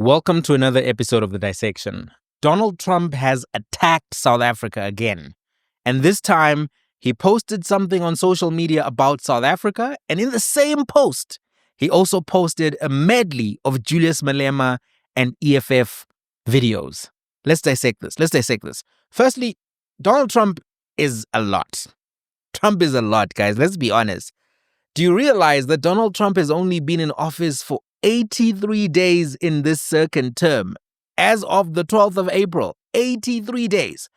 Welcome to another episode of The Dissection. Donald Trump has attacked South Africa again. And this time, he posted something on social media about South Africa. And in the same post, he also posted a medley of Julius Malema and EFF videos. Let's dissect this. Firstly, Donald Trump is a lot. Trump is a lot, guys. Let's be honest. Do you realize that Donald Trump has only been in office for 83 days in this second term? As of the 12th of April, 83 days.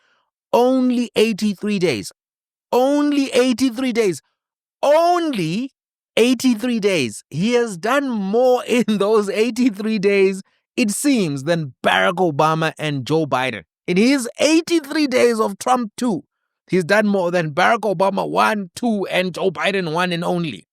Only 83 days. Only 83 days. Only 83 days. He has done more in those 83 days, it seems, than Barack Obama and Joe Biden. In his 83 days of Trump 2, he's done more than Barack Obama 1, 2, and Joe Biden 1 and only.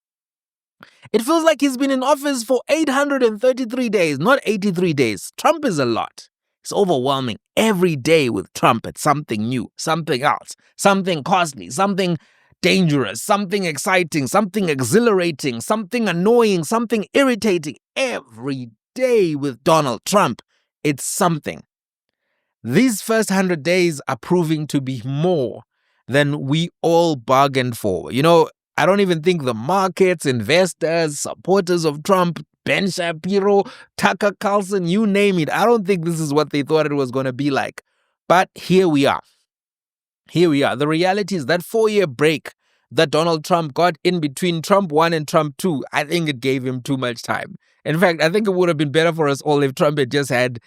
It feels like he's been in office for 833 days, not 83 days. Trump is a lot. It's overwhelming. Every day with Trump, it's something new, something else, something costly, something dangerous, something exciting, something exhilarating, something annoying, something irritating. Every day with Donald Trump, it's something. These first 100 days are proving to be more than we all bargained for. You know, I don't even think the markets, investors, supporters of Trump, Ben Shapiro, Tucker Carlson, you name it, I don't think this is what they thought it was going to be like. But here we are. The reality is that 4-year break that Donald Trump got in between Trump 1 and Trump 2, I think it gave him too much time. In fact, I think it would have been better for us all if Trump had just had,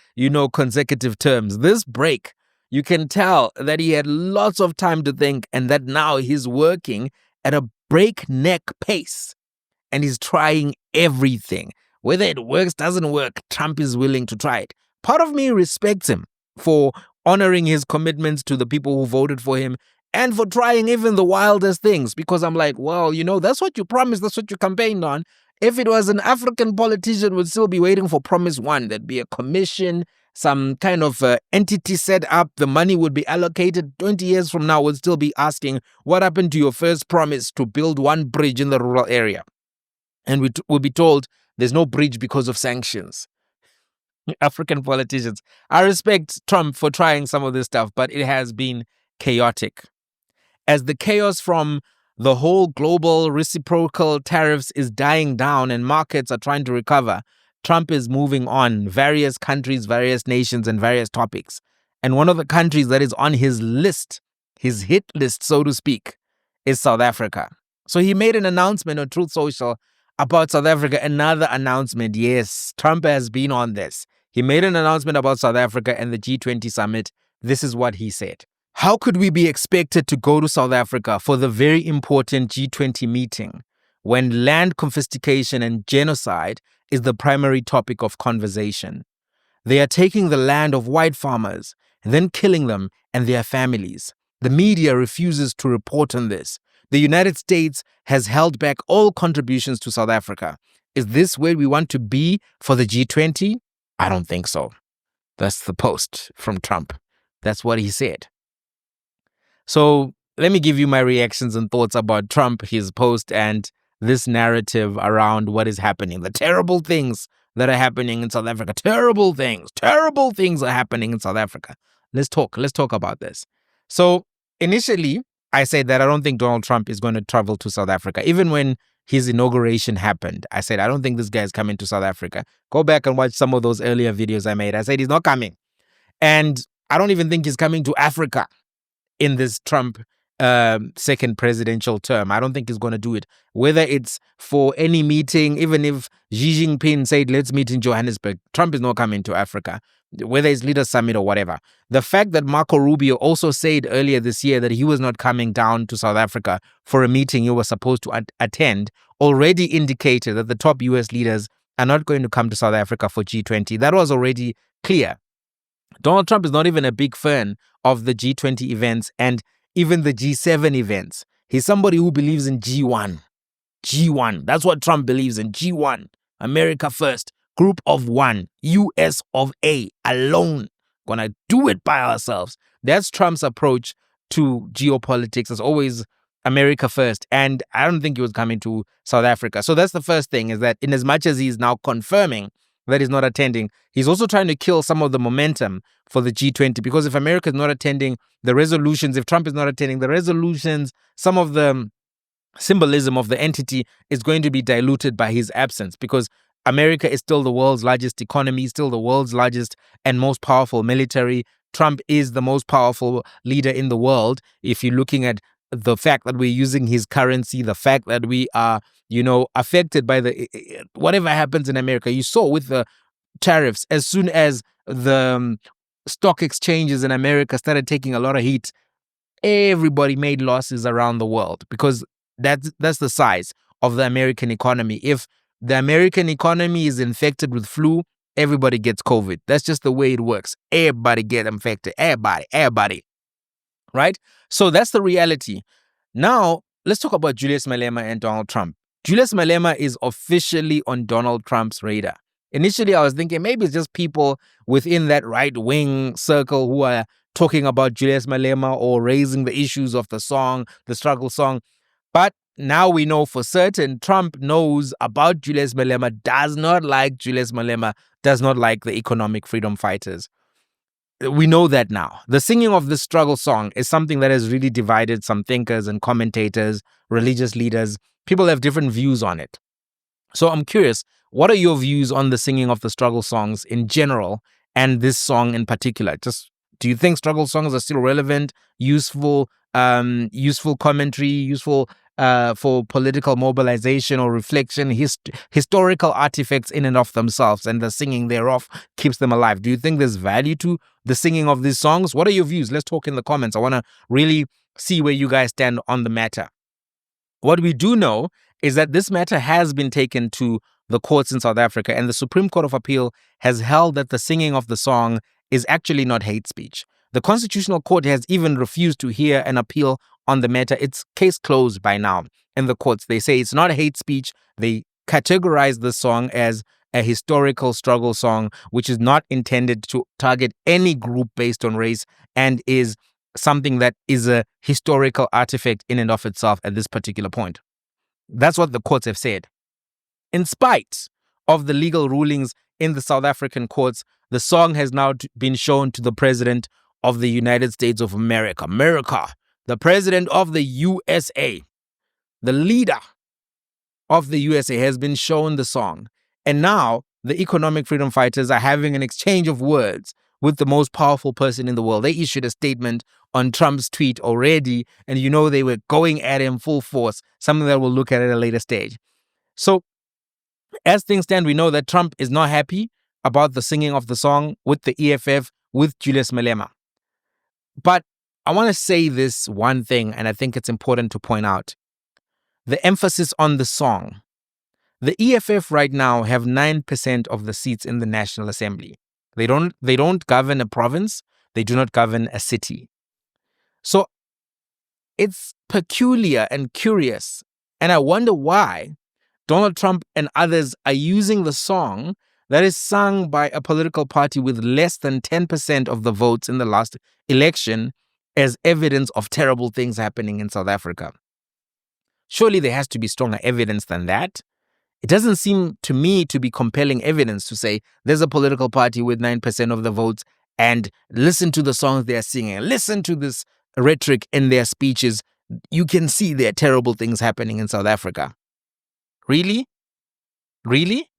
consecutive terms. This break, you can tell that he had lots of time to think and that now he's working at a breakneck pace and he's trying everything. Whether it works, doesn't work, Trump is willing to try it. Part of me respects him for honoring his commitments to the people who voted for him and for trying even the wildest things, because I'm like, well, that's what you promised, that's what you campaigned on. If it was an African politician, would still be waiting for promise one. There'd be a commission, some kind of entity set up, the money would be allocated. 20 years from now, would still be asking, what happened to your first promise to build one bridge in the rural area? And we will be told there's no bridge because of sanctions. African politicians. I respect Trump for trying some of this stuff, but it has been chaotic. As the chaos from the whole global reciprocal tariffs is dying down and markets are trying to recover, Trump is moving on various countries, various nations, and various topics. And one of the countries that is on his list, his hit list, so to speak, is South Africa. So he made an announcement on Truth Social about South Africa. Another announcement. Yes, Trump has been on this. He made an announcement about South Africa and the G20 summit. This is what he said. How could we be expected to go to South Africa for the very important G20 meeting when land confiscation and genocide is the primary topic of conversation? They are taking the land of white farmers and then killing them and their families. The media refuses to report on this. The United States has held back all contributions to South Africa. Is this where we want to be for the G20? I don't think so. That's the post from Trump. That's what he said. So let me give you my reactions and thoughts about Trump, his post, and this narrative around what is happening. The terrible things that are happening in South Africa. Terrible things are happening in South Africa. Let's talk about this. So initially, I said that I don't think Donald Trump is going to travel to South Africa. Even when his inauguration happened, I said, I don't think this guy is coming to South Africa. Go back and watch some of those earlier videos I made. I said he's not coming. And I don't even think he's coming to Africa in this Trump second presidential term. I don't think he's going to do it. Whether it's for any meeting, even if Xi Jinping said, let's meet in Johannesburg, Trump is not coming to Africa, whether it's Leaders Summit or whatever. The fact that Marco Rubio also said earlier this year that he was not coming down to South Africa for a meeting he was supposed to attend already indicated that the top US leaders are not going to come to South Africa for G20. That was already clear. Donald Trump is not even a big fan of the G20 events and even the G7 events. He's somebody who believes in G1. G1. That's what Trump believes in. G1. America first. Group of one. US of A. Alone. Gonna do it by ourselves. That's Trump's approach to geopolitics. As always, America first. And I don't think he was coming to South Africa. So that's the first thing, is that in as much as he's now confirming that he's not attending, he's also trying to kill some of the momentum for the G20, because if America is not attending the resolutions, if Trump is not attending the resolutions, some of the symbolism of the entity is going to be diluted by his absence, because America is still the world's largest economy, still the world's largest and most powerful military. Trump is the most powerful leader in the world. If you're looking at the fact that we're using his currency, the fact that we are, affected by the whatever happens in America. You saw with the tariffs, as soon as the stock exchanges in America started taking a lot of heat, everybody made losses around the world, because that's the size of the American economy. If the American economy is infected with flu, everybody gets COVID. That's just the way it works. Everybody get infected. Everybody. Right? So that's the reality. Now, let's talk about Julius Malema and Donald Trump. Julius Malema is officially on Donald Trump's radar. Initially, I was thinking maybe it's just people within that right-wing circle who are talking about Julius Malema or raising the issues of the song, the struggle song. But now we know for certain Trump knows about Julius Malema, does not like Julius Malema, does not like the economic freedom fighters. We know that now. The singing of this struggle song is something that has really divided some thinkers and commentators, religious leaders. People have different views on it. So I'm curious, what are your views on the singing of the struggle songs in general and this song in particular? Just, do you think struggle songs are still relevant, useful commentary, useful for political mobilization or reflection, historical artifacts in and of themselves, and the singing thereof keeps them alive? Do you think there's value to the singing of these songs? What are your views? Let's talk in the comments. I want to really see where you guys stand on the matter. What we do know is that this matter has been taken to the courts in South Africa, and the Supreme Court of Appeal has held that the singing of the song is actually not hate speech. The Constitutional Court has even refused to hear an appeal on the matter. It's case closed by now in the courts. They say it's not hate speech. They categorize the song as a historical struggle song, which is not intended to target any group based on race, and is something that is a historical artifact in and of itself at this particular point. That's what the courts have said. In spite of the legal rulings in the South African courts, the song has now been shown to the President of the United States of America. The President of the USA, the leader of the USA, has been shown the song. And now the economic freedom fighters are having an exchange of words with the most powerful person in the world. They issued a statement on Trump's tweet already, and they were going at him full force, something that we'll look at a later stage. So as things stand, we know that Trump is not happy about the singing of the song with the EFF, with Julius Malema. But I want to say this one thing, and I think it's important to point out. The emphasis on the song. The EFF right now have 9% of the seats in the National Assembly. They don't govern a province. They do not govern a city. So it's peculiar and curious. And I wonder why Donald Trump and others are using the song that is sung by a political party with less than 10% of the votes in the last election as evidence of terrible things happening in South Africa. Surely there has to be stronger evidence than that. It doesn't seem to me to be compelling evidence to say there's a political party with 9% of the votes, and listen to the songs they are singing, listen to this rhetoric in their speeches. You can see there are terrible things happening in South Africa. Really? Really?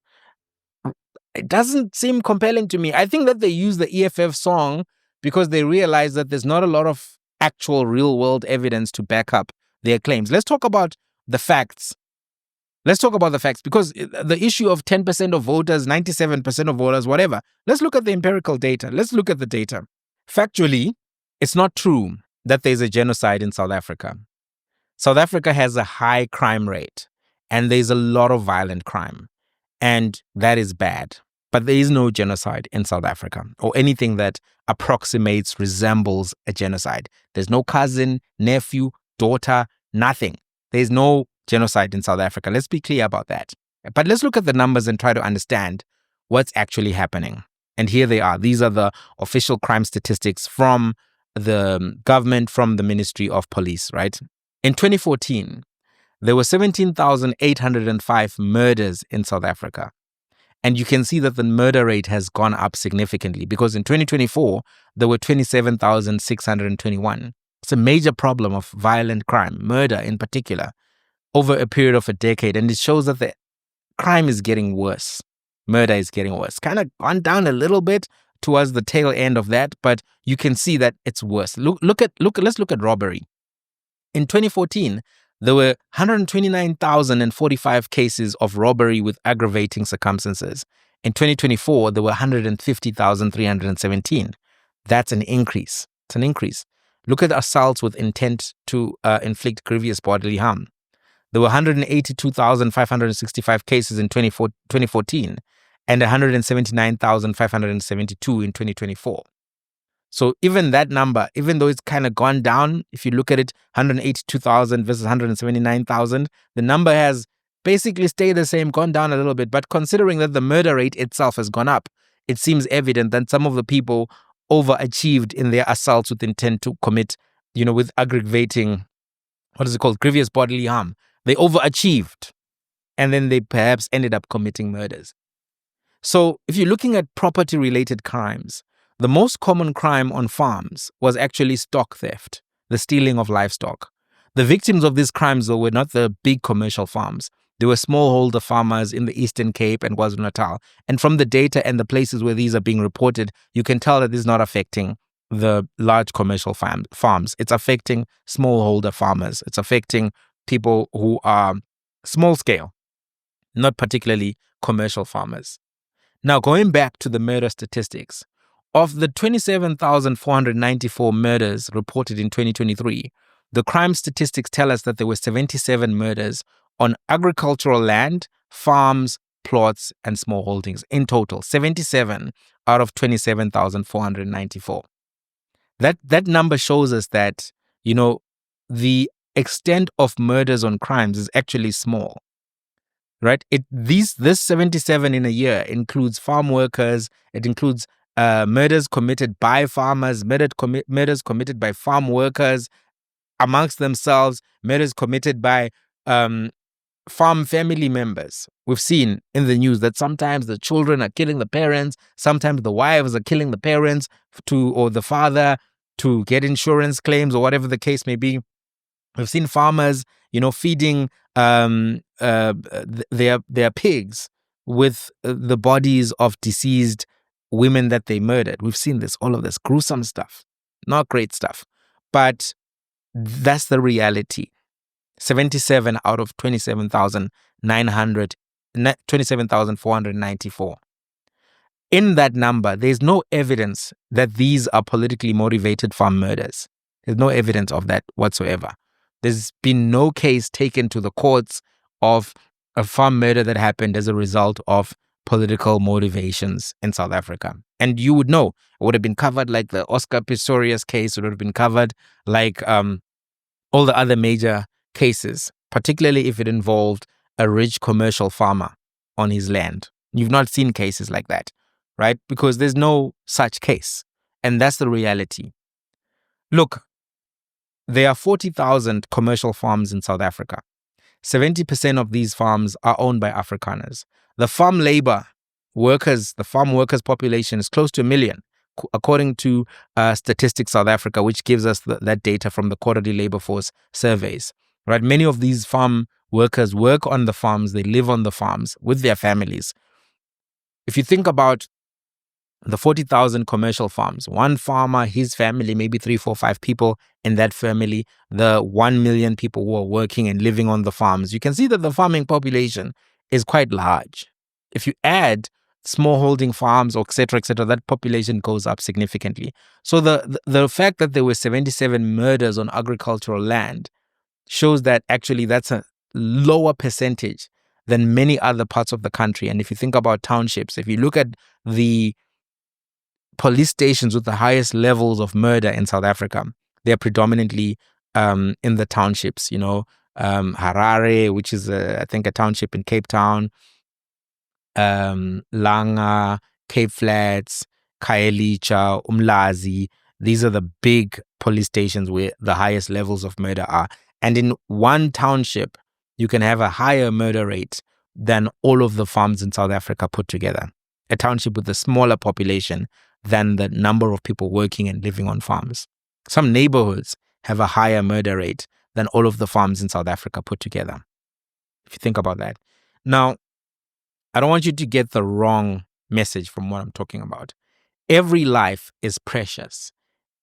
It doesn't seem compelling to me. I think that they use the EFF song because they realize that there's not a lot of actual real-world evidence to back up their claims. Let's talk about the facts. Because the issue of 10% of voters, 97% of voters, whatever, let's look at the empirical data. Let's look at the data. Factually, it's not true that there's a genocide in South Africa. South Africa has a high crime rate, and there's a lot of violent crime, and that is bad. But there is no genocide in South Africa, or anything that approximates, resembles a genocide. There's no cousin, nephew, daughter, nothing. There's no genocide in South Africa. Let's be clear about that. But let's look at the numbers and try to understand what's actually happening. And here they are. These are the official crime statistics from the government, from the Ministry of Police, right? In 2014, there were 17,805 murders in South Africa. And you can see that the murder rate has gone up significantly because in 2024, there were 27,621. It's a major problem of violent crime, murder in particular, over a period of a decade. And it shows that the crime is getting worse. Murder is getting worse. Kind of gone down a little bit towards the tail end of that, but you can see that it's worse. Let's look at robbery. In 2014, there were 129,045 cases of robbery with aggravating circumstances. In 2024, there were 150,317. That's an increase. It's an increase. Look at assaults with intent to inflict grievous bodily harm. There were 182,565 cases in 2014 and 179,572 in 2024. So even that number, even though it's kind of gone down, if you look at it, 182,000 versus 179,000, the number has basically stayed the same, gone down a little bit. But considering that the murder rate itself has gone up, it seems evident that some of the people overachieved in their assaults with intent to commit, with aggravating, grievous bodily harm. They overachieved, and then they perhaps ended up committing murders. So if you're looking at property-related crimes, the most common crime on farms was actually stock theft, the stealing of livestock. The victims of these crimes, though, were not the big commercial farms. They were smallholder farmers in the Eastern Cape and KwaZulu-Natal. And from the data and the places where these are being reported, you can tell that this is not affecting the large commercial farms. It's affecting smallholder farmers. It's affecting people who are small scale, not particularly commercial farmers. Now, going back to the murder statistics, of the 27,494 murders reported in 2023, the crime statistics tell us that there were 77 murders on agricultural land, farms, plots, and small holdings. In total, 77 out of 27,494. That number shows us that, the extent of murders on crimes is actually small, right? This 77 in a year includes farm workers. It includes murders committed by farmers, murders committed by farm workers amongst themselves, murders committed by farm family members. We've seen in the news that sometimes the children are killing the parents, sometimes the wives are killing the parents or the father to get insurance claims or whatever the case may be. We've seen farmers, feeding their pigs with the bodies of deceased women that they murdered. We've seen all of this gruesome stuff, not great stuff, but that's the reality. 77 out of 27,494. In that number, there's no evidence that these are politically motivated farm murders. There's no evidence of that whatsoever. There's been no case taken to the courts of a farm murder that happened as a result of political motivations in South Africa. And you would know, it would have been covered like the Oscar Pistorius case, it would have been covered like all the other major cases, particularly if it involved a rich commercial farmer on his land. You've not seen cases like that, right? Because there's no such case. And that's the reality. Look, there are 40,000 commercial farms in South Africa. 70% of these farms are owned by Afrikaners. The farm workers population is close to 1 million, according to Statistics South Africa, which gives us that data from the quarterly labor force surveys. Right? Many of these farm workers work on the farms, they live on the farms with their families. If you think about the 40,000 commercial farms, one farmer, his family, maybe 3, 4, 5 people in that family, the 1 million people who are working and living on the farms, you can see that the farming population is quite large. If you add smallholding farms, et cetera, that population goes up significantly. So the fact that there were 77 murders on agricultural land shows that actually that's a lower percentage than many other parts of the country. And if you think about townships, if you look at the police stations with the highest levels of murder in South Africa, they're predominantly in the townships, Harare, which is I think a township in Cape Town, Langa, Cape Flats, Khayelitsha, Umlazi. These are the big police stations where the highest levels of murder are. And in one township, you can have a higher murder rate than all of the farms in South Africa put together. A township with a smaller population than the number of people working and living on farms. Some neighborhoods have a higher murder rate than all of the farms in South Africa put together. If you think about that. Now, I don't want you to get the wrong message from what I'm talking about. Every life is precious.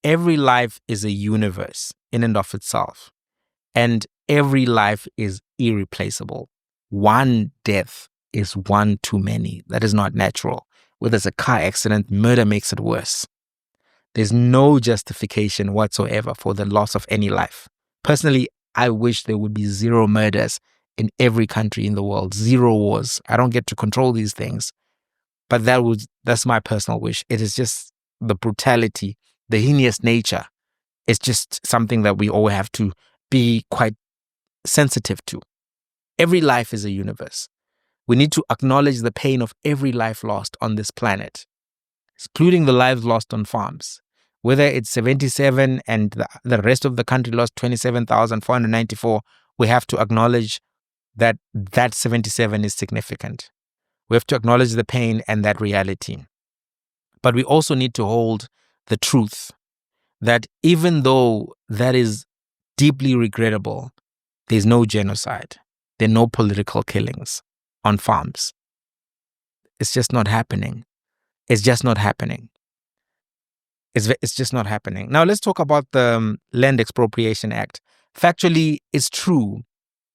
Every life is a universe in and of itself. And every life is irreplaceable. One death is one too many. That is not natural. Whether it's a car accident, murder makes it worse. There's no justification whatsoever for the loss of any life. Personally, I wish there would be zero murders in every country in the world, zero wars. I don't get to control these things. But that's my personal wish. It is just the brutality, the heinous nature. It's just something that we all have to be quite sensitive to. Every life is a universe. We need to acknowledge the pain of every life lost on this planet, including the lives lost on farms. Whether it's 77 and the rest of the country lost 27,494, we have to acknowledge that 77 is significant. We have to acknowledge the pain and that reality. But we also need to hold the truth that even though that is deeply regrettable, there's no genocide. There are no political killings on farms. It's just not happening. It's just not happening. It's just not happening. Now let's talk about the Land Expropriation Act. Factually, it's true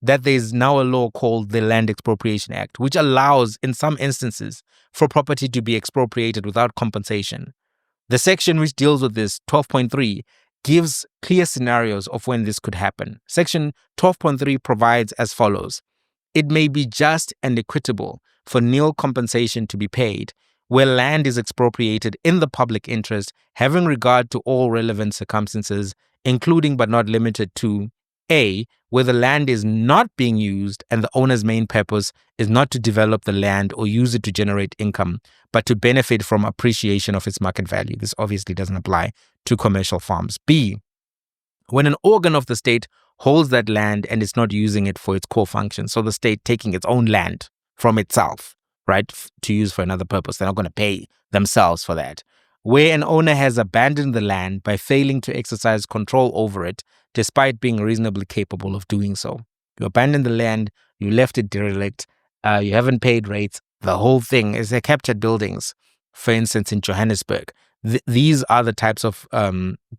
that there's now a law called the Land Expropriation Act, which allows, in some instances, for property to be expropriated without compensation. The section which deals with this, 12.3, gives clear scenarios of when this could happen. Section 12.3 provides as follows. It may be just and equitable for nil compensation to be paid where land is expropriated in the public interest, having regard to all relevant circumstances, including but not limited to A, where the land is not being used and the owner's main purpose is not to develop the land or use it to generate income, but to benefit from appreciation of its market value. This obviously doesn't apply to commercial farms. B, when an organ of the state holds that land and is not using it for its core function, so the state taking its own land from itself, right, to use for another purpose. They're not going to pay themselves for that. Where an owner has abandoned the land by failing to exercise control over it, despite being reasonably capable of doing so. You abandoned the land, you left it derelict, you haven't paid rates. The whole thing is they're captured buildings. For instance, in Johannesburg, these are the types of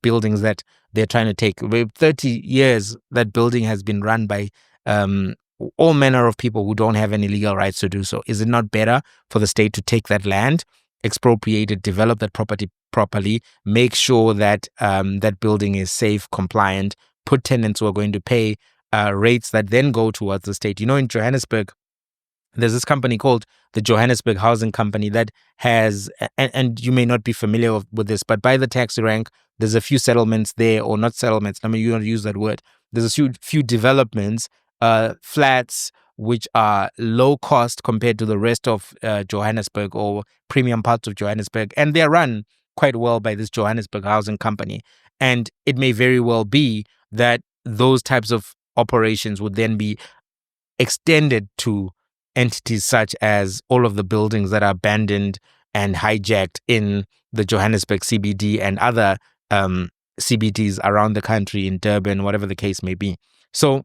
buildings that they're trying to take. With 30 years, that building has been run by all manner of people who don't have any legal rights to do so. Is it not better for the state to take that land, expropriate it, develop that property properly, make sure that that building is safe, compliant, put tenants who are going to pay rates that then go towards the state? You know, in Johannesburg, there's this company called the Johannesburg Housing Company that has, and you may not be familiar with this, but by the taxi rank, there's a few settlements there, or not settlements, I mean, you don't use that word. There's a few developments, flats, which are low cost compared to the rest of Johannesburg or premium parts of Johannesburg. And they're run quite well by this Johannesburg Housing Company. And it may very well be that those types of operations would then be extended to entities such as all of the buildings that are abandoned and hijacked in the Johannesburg CBD and other CBDs around the country, in Durban, whatever the case may be. So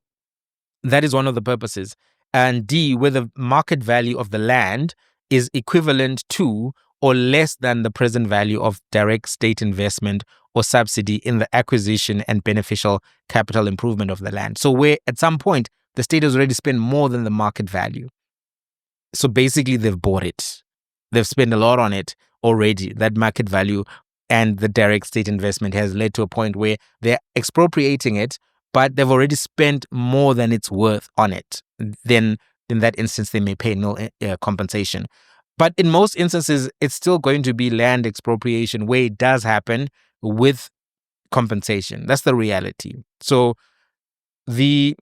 that is one of the purposes. And D, where the market value of the land is equivalent to or less than the present value of direct state investment or subsidy in the acquisition and beneficial capital improvement of the land. So where at some point the state has already spent more than the market value. So basically they've bought it. They've spent a lot on it already. That market value and the direct state investment has led to a point where they're expropriating it, but they've already spent more than it's worth on it. Then in that instance, they may pay no compensation. But in most instances, it's still going to be land expropriation where it does happen with compensation. That's the reality. So the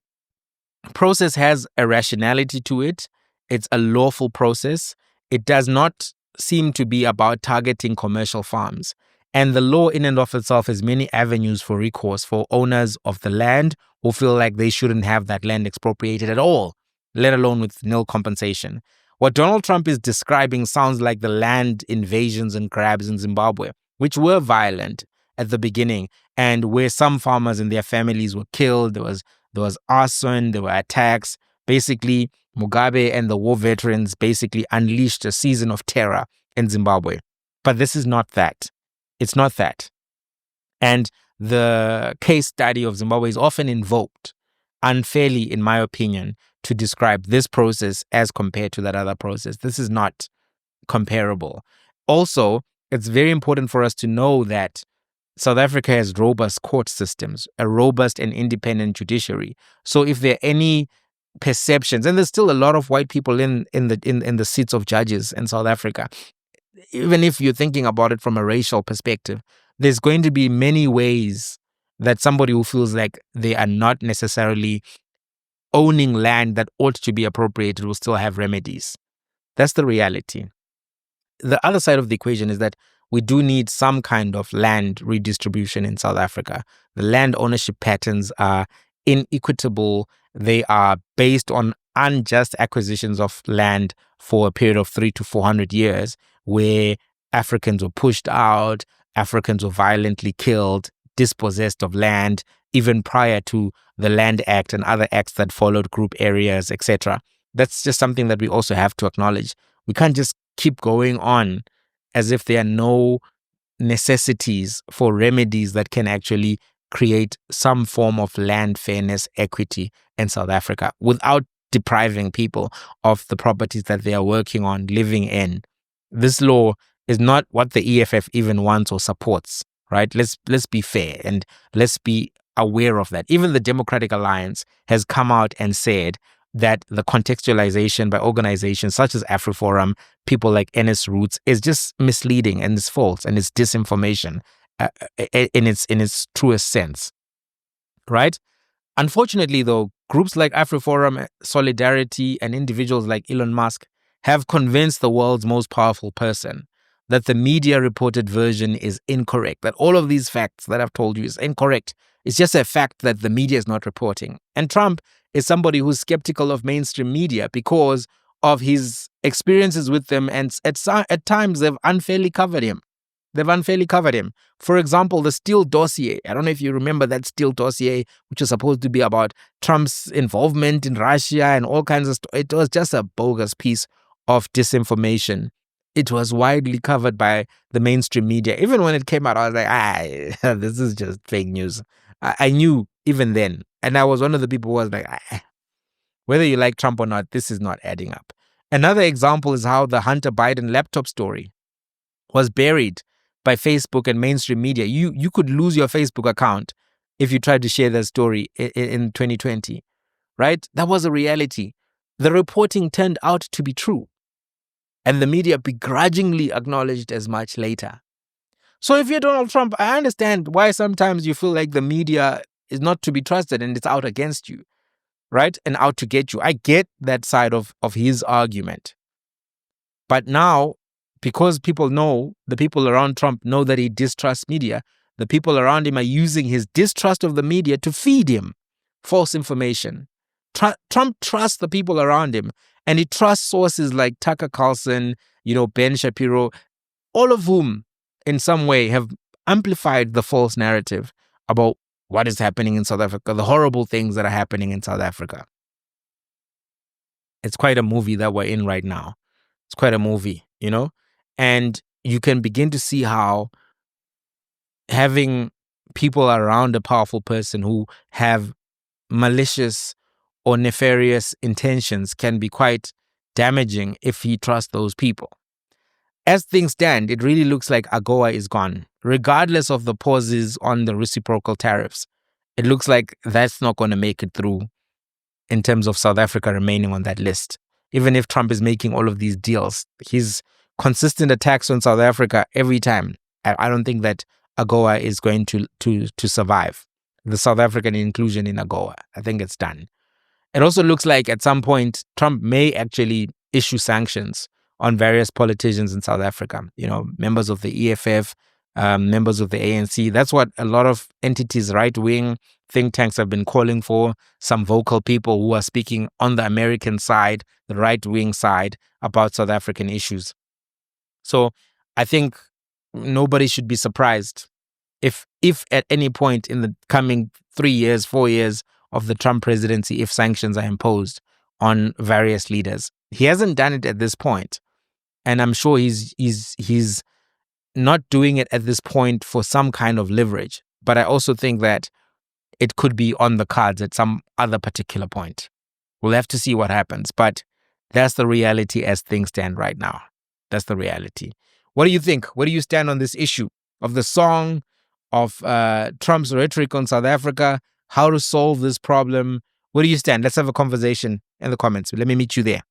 process has a rationality to it. It's a lawful process. It does not seem to be about targeting commercial farms. And the law in and of itself has many avenues for recourse for owners of the land who feel like they shouldn't have that land expropriated at all. let alone with nil compensation. What Donald Trump is describing sounds like the land invasions and grabs in Zimbabwe, which were violent at the beginning, and where some farmers and their families were killed. There was arson, there were attacks. Basically, Mugabe and the war veterans basically unleashed a season of terror in Zimbabwe. But this is not that. It's not that. And the case study of Zimbabwe is often invoked unfairly, in my opinion, to describe this process as compared to that other process. This is not comparable. Also, it's very important for us to know that South Africa has robust court systems, a robust and independent judiciary. So if there are any perceptions, and there's still a lot of white people in the seats of judges in South Africa, even if you're thinking about it from a racial perspective, there's going to be many ways that somebody who feels like they are not necessarily owning land that ought to be appropriated will still have remedies. That's the reality. The other side of the equation is that we do need some kind of land redistribution in South Africa. The land ownership patterns are inequitable. They are based on unjust acquisitions of land for a period of 300 to 400 years, where Africans were pushed out, Africans were violently killed, dispossessed of land, even prior to the Land Act and other acts that followed, group areas, etc. That's just something that we also have to acknowledge. We can't just keep going on as if there are no necessities for remedies that can actually create some form of land fairness, equity in South Africa without depriving people of the properties that they are working on, living in. This law is not what the EFF even wants or supports, right? Let's be fair and let's be aware of that. Even the Democratic Alliance has come out and said that the contextualization by organizations such as AfriForum, people like NS Roots, is just misleading and it's false and it's disinformation in its truest sense, right? Unfortunately, though, groups like AfriForum, Solidarity, and individuals like Elon Musk have convinced the world's most powerful person that the media reported version is incorrect, that all of these facts that I've told you is incorrect. It's just a fact that the media is not reporting. And Trump is somebody who's skeptical of mainstream media because of his experiences with them, and at times they've unfairly covered him. For example, the Steele dossier. I don't know if you remember that Steele dossier, which was supposed to be about Trump's involvement in Russia and all kinds of stuff. It was just a bogus piece of disinformation. It was widely covered by the mainstream media. Even when it came out, I was like, this is just fake news. I knew even then. And I was one of the people who was like, whether you like Trump or not, this is not adding up. Another example is how the Hunter Biden laptop story was buried by Facebook and mainstream media. You could lose your Facebook account if you tried to share that story in 2020, right? That was a reality. The reporting turned out to be true, and the media begrudgingly acknowledged as much later. So if you're Donald Trump, I understand why sometimes you feel like the media is not to be trusted and it's out against you, right? And out to get you. I get that side of his argument. But now, because people know, the people around Trump know that he distrusts media, the people around him are using his distrust of the media to feed him false information. Trump trusts the people around him, and he trusts sources like Tucker Carlson, Ben Shapiro, all of whom in some way have amplified the false narrative about what is happening in South Africa, the horrible things that are happening in South Africa. It's quite a movie that we're in right now. It's quite a movie, and you can begin to see how having people around a powerful person who have malicious or nefarious intentions can be quite damaging if he trusts those people. As things stand, it really looks like AGOA is gone, regardless of the pauses on the reciprocal tariffs. It looks like that's not going to make it through in terms of South Africa remaining on that list. Even if Trump is making all of these deals, his consistent attacks on South Africa every time, I don't think that AGOA is going to survive. The South African inclusion in AGOA, I think it's done. It also looks like at some point, Trump may actually issue sanctions on various politicians in South Africa, members of the EFF, members of the ANC. That's what a lot of entities, right-wing think tanks have been calling for. Some vocal people who are speaking on the American side, the right-wing side, about South African issues. So I think nobody should be surprised if at any point in the coming 3 years, 4 years of the Trump presidency, if sanctions are imposed on various leaders. He hasn't done it at this point, and I'm sure he's not doing it at this point for some kind of leverage. But I also think that it could be on the cards at some other particular point. We'll have to see what happens, but that's the reality as things stand right now. That's the reality. What do you think? Where do you stand on this issue of the song, of Trump's rhetoric on South Africa, how to solve this problem? Where do you stand? Let's have a conversation in the comments. Let me meet you there.